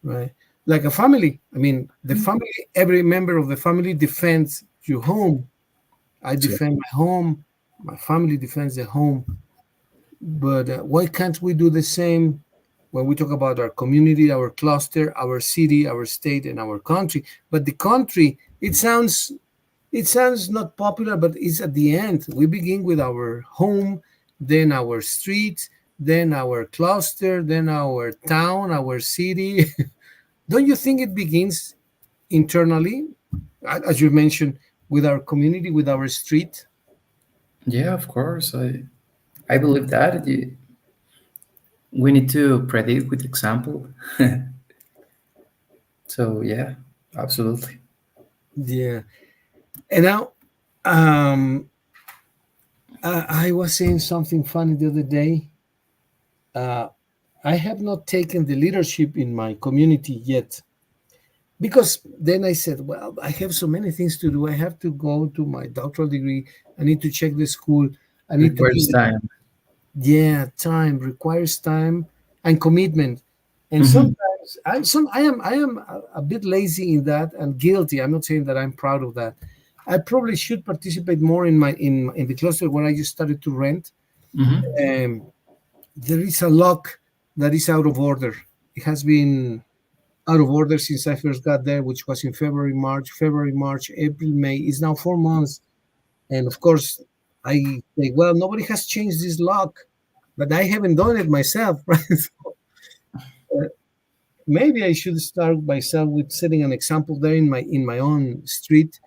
right? Like a family. I mean, the family, every member of the family defends your home. I So, defend my home. My family defends the home. But why can't we do the same when we talk about our community, our cluster, our city, our state, and our country? But the country, it sounds not popular, but it's at the end. We begin with our home, then our street, then our cluster, then our town, our city. Don't you think it begins internally, as you mentioned, with our community, with our street? yeah, of course. I believe that we need to predict with example. So yeah, absolutely. Yeah. And now, um, I was saying something funny the other day. Uh, I have not taken the leadership in my community yet because then I said, well, I have so many things to do. I have to go to my doctoral degree. I need to check the school. I need to Requires be, time. yeah, time requires time and commitment. And Hmm. sometimes I am a bit lazy in that and guilty. I'm not saying that I'm proud of that. I probably should participate more in the cluster where I just started to rent. Hmm. Um, there is a lock that is out of order. It has been out of order since I first got there, which was in February, March, April, May. It's now 4 months. And of course, I say, well, nobody has changed this lock, but I haven't done it myself, right? So, maybe I should start myself with setting an example there in my own street,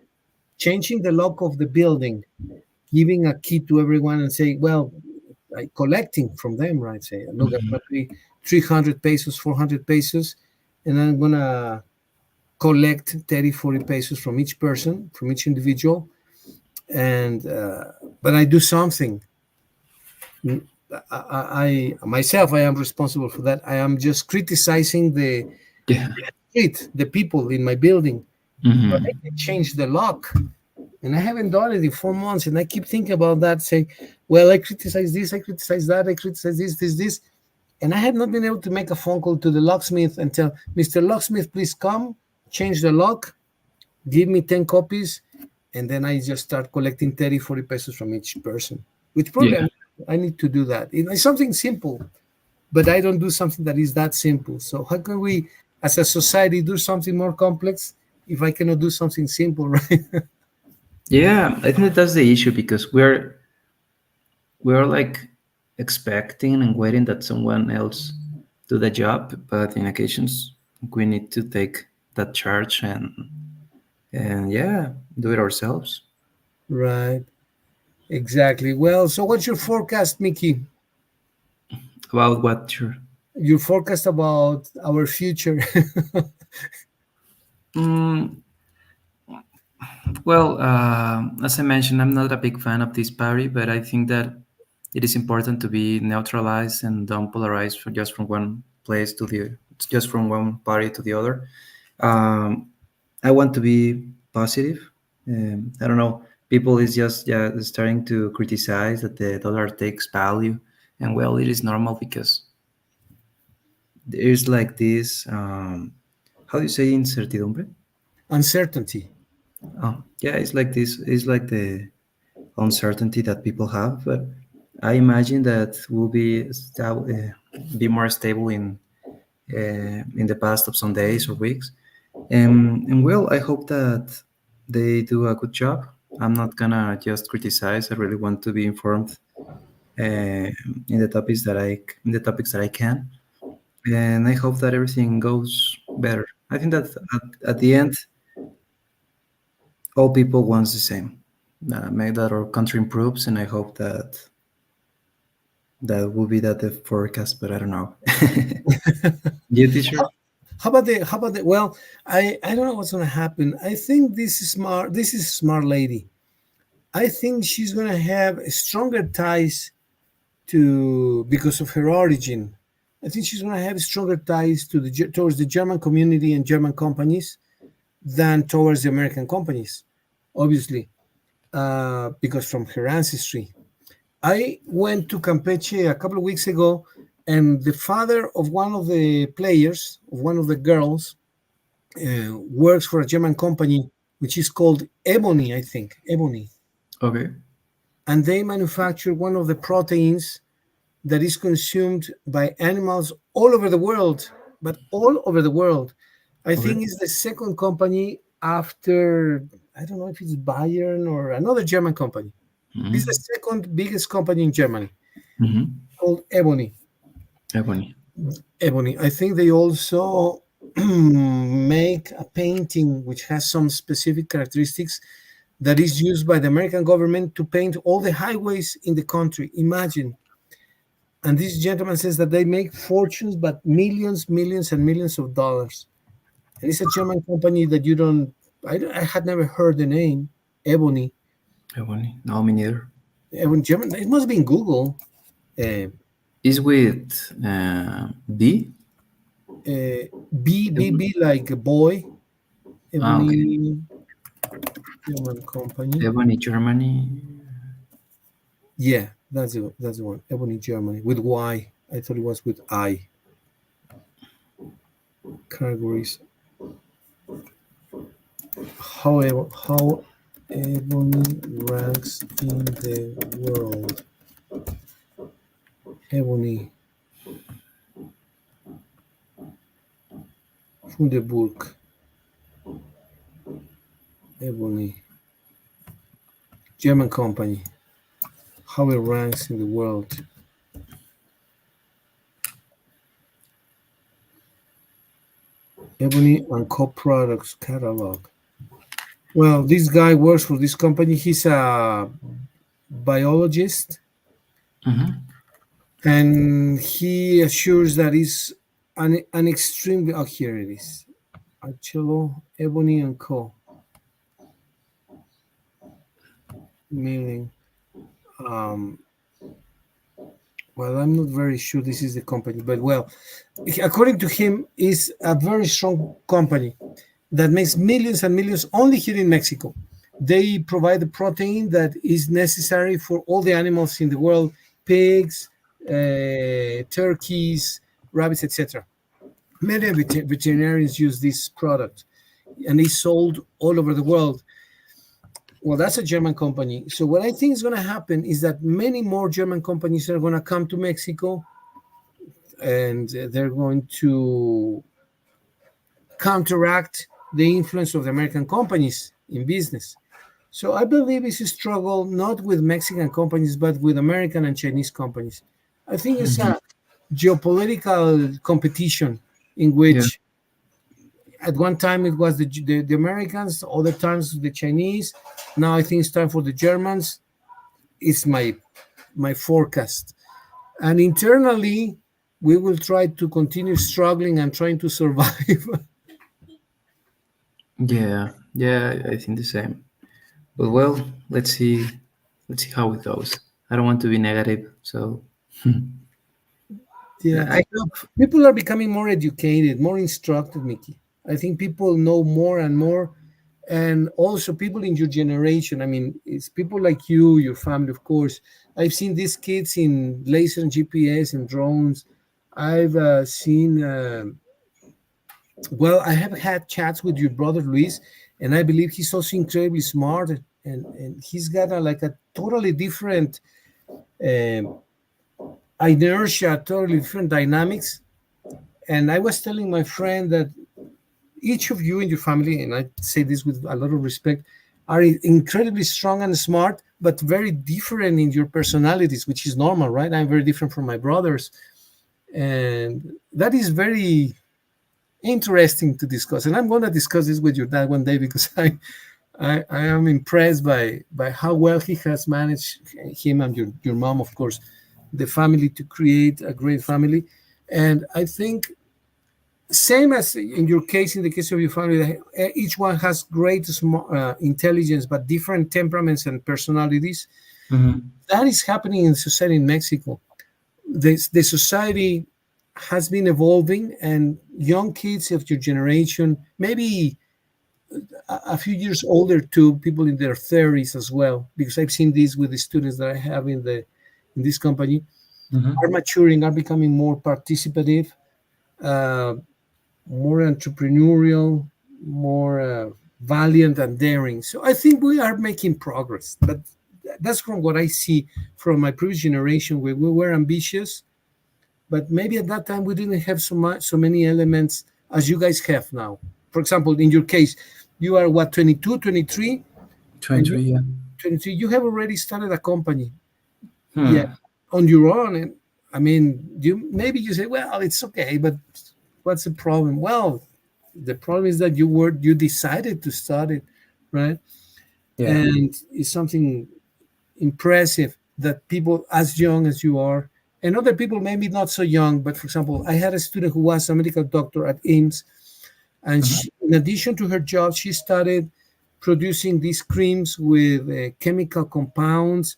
changing the lock of the building, giving a key to everyone and say, well, collecting from them, right? Say, look, I'm going to pay 300 pesos, 400 pesos, and I'm going to collect 30, 40 pesos from each person, from each individual. And, but I do something. I myself, I am responsible for that. I am just criticizing Yeah. the street, the people in my building, but I Hmm. can change the lock. And I haven't done it in 4 months. And I keep thinking about that, saying, well, I criticize this, I criticize that, I criticize this. And I have not been able to make a phone call to the locksmith and tell, Mr. Locksmith, please come, change the lock, give me 10 copies. And then I just start collecting 30, 40 pesos from each person, which probably Yeah. I need to do that. It's something simple, but I don't do something that is that simple. So how can we, as a society, do something more complex if I cannot do something simple, right? Yeah, I think that that's the issue because we're like expecting and waiting that someone else do the job, but in occasions we need to take that charge and yeah, do it ourselves. Right. Exactly. Well, so what's your forecast, Mickey? About what you're. Your forecast about our future? Mm, well, as I mentioned, I'm not a big fan of this party, but I think that it is important to be neutralized and don't polarize for just from one place to the just from one party to the other. Um, I want to be positive. I don't know. People is just yeah starting to criticize that the dollar takes value, and well, it is normal because there's like this. How do you say incertidumbre? Uncertainty. Oh, yeah, it's like this. It's like the uncertainty that people have. But I imagine that we'll be more stable in the past of some days or weeks. And well, I hope that they do a good job. I'm not gonna just criticize. I really want to be informed in the topics that I can, and I hope that everything goes better. I think that at the end, all people wants the same. Make that our country improves, and I hope that that will be that the forecast. But I don't know. You, teacher? How about the well, I don't know what's gonna happen. I think this is smart lady. I think she's gonna have stronger ties to because of her origin. I think she's gonna have stronger ties towards the German community and German companies than towards the American companies, obviously, because from her ancestry. I went to Campeche a couple of weeks ago, and the father of one of the players, of one of the girls, works for a German company which is called Ebony, I think, Ebony. Okay. And they manufacture one of the proteins that is consumed by animals all over the world, but all over the world. I Okay. think it's the second company after, I don't know if it's Bayern or another German company. It's the Mm-hmm. second biggest company in Germany Mm-hmm. called Ebony. Ebony. Ebony. I think they also make a painting which has some specific characteristics that is used by the American government to paint all the highways in the country. Imagine. And this gentleman says that they make fortunes, but millions, millions, and millions of dollars. And it's a German company that you don't. I had never heard the name Ebony. Ebony. No, me neither. Ebony German. It must be in Google. Uh, Is with B. B like a boy. Ah, okay. Ebony German company. Ebony, Germany. Yeah, that's the one. Ebony Germany with Y. I thought it was with I. Categories. How Ebony ranks in the world. Ebony Fundeburg. Ebony German company. How it ranks in the world. Ebony and Co products catalog. Well, this guy works for this company. He's a biologist, Mm-hmm. and he assures that it's an extremely. Oh, here it is. Arcello, Ebony and Co. Meaning, um, well, I'm not very sure this is the company, but well, according to him, is a very strong company that makes millions and millions only here in Mexico. They provide the protein that is necessary for all the animals in the world: pigs, turkeys, rabbits, etc. Many veterinarians use this product, and it's sold all over the world. Well, that's a German company. So what I think is going to happen is that many more German companies are going to come to Mexico, and they're going to counteract the influence of the American companies in business. So I believe it's a struggle not with Mexican companies, but with American and Chinese companies. I think it's Mm-hmm. a geopolitical competition in Yeah. which at one time it was the Americans, other times the Chinese. Now I think it's time for the Germans. It's my forecast. And internally, we will try to continue struggling and trying to survive. Yeah. Yeah. I think the same. But well, let's see. Let's see how it goes. I don't want to be negative, so Yeah. I hope. People are becoming more educated, more instructed, Mickey. I think people know more and more. And also people in your generation. I mean, it's people like you, your family, of course. I've seen these kids in laser and GPS and drones. I've seen, well, I have had chats with your brother Luis, and I believe he's also incredibly smart. and he's got like a totally different um, inertia, totally different dynamics. And I was telling my friend that each of you in your family, and I say this with a lot of respect, are incredibly strong and smart, but very different in your personalities, which is normal, right? I'm very different from my brothers. And that is very interesting to discuss. And I'm going to discuss this with your dad one day because I am impressed by how well he has managed, him and your mom, of course, the family, to create a great family. And I think same as in your case, in the case of your family, each one has great intelligence, but different temperaments and personalities. Hmm. That is happening in society in Mexico. The society has been evolving, and young kids of your generation, maybe a few years older too, people in their 30s as well, because I've seen this with the students that I have in this company, are Hmm. maturing, are becoming more participative, uh, more entrepreneurial, more valiant and daring. So I think we are making progress. But that's from what I see from my previous generation, where we were ambitious, but maybe at that time we didn't have so many elements as you guys have now. For example, in your case, you are what, 22, 23, and you 23, yeah. 23. You have already started a company, yeah, Hmm. on your own. And I mean, you say, well, it's okay, but what's the problem? Well, the problem is that you decided to start it, right? Yeah. And it's something impressive that people as young as you are, and other people maybe not so young, but for example, I had a student who was a medical doctor at IMSS, and Hmm. in addition to her job, she started producing these creams with chemical compounds,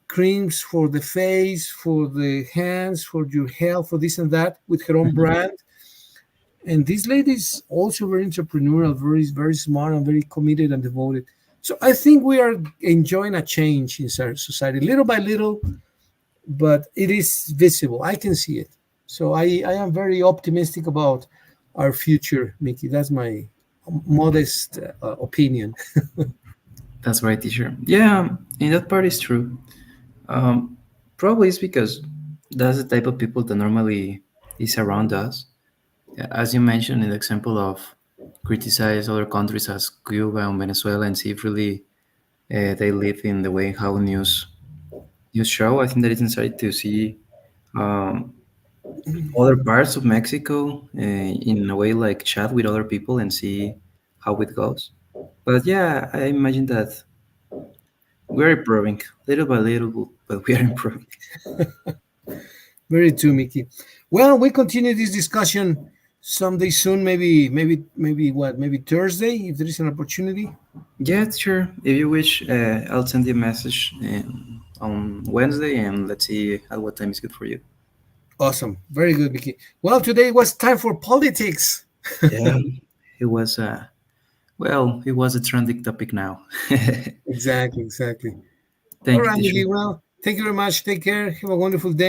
creams for the face, for the hands, for your health, for this and that, with her own Hmm. brand. And this lady is also very entrepreneurial, very smart, and very committed and devoted. So I think we are enjoying a change in our society, little by little, but it is visible. I can see it. So I am very optimistic about our future, Mickey. That's my modest opinion. That's right, teacher. Yeah, and that part is true. Um, Probably it's because that's the type of people that normally is around us. Yeah, as you mentioned in the example of criticize other countries as Cuba and Venezuela and see if really they live in the way how news show. I think that it's necessary to see um, other parts of Mexico in a way like chat with other people and see how it goes. But yeah, I imagine that we're improving little by little, but we are improving. Very true, Mickey. Well, we continue this discussion someday soon. Maybe what? Maybe Thursday, if there is an opportunity. Yeah, sure. If you wish, I'll send you a message on Wednesday and let's see at what time is good for you. Awesome. Very good, Mickey. Well, today was time for politics. Yeah, it was well, it was a trending topic now. Exactly, exactly. All Thank you, right, teacher. Mickey. Well, thank you very much. Take care. Have a wonderful day.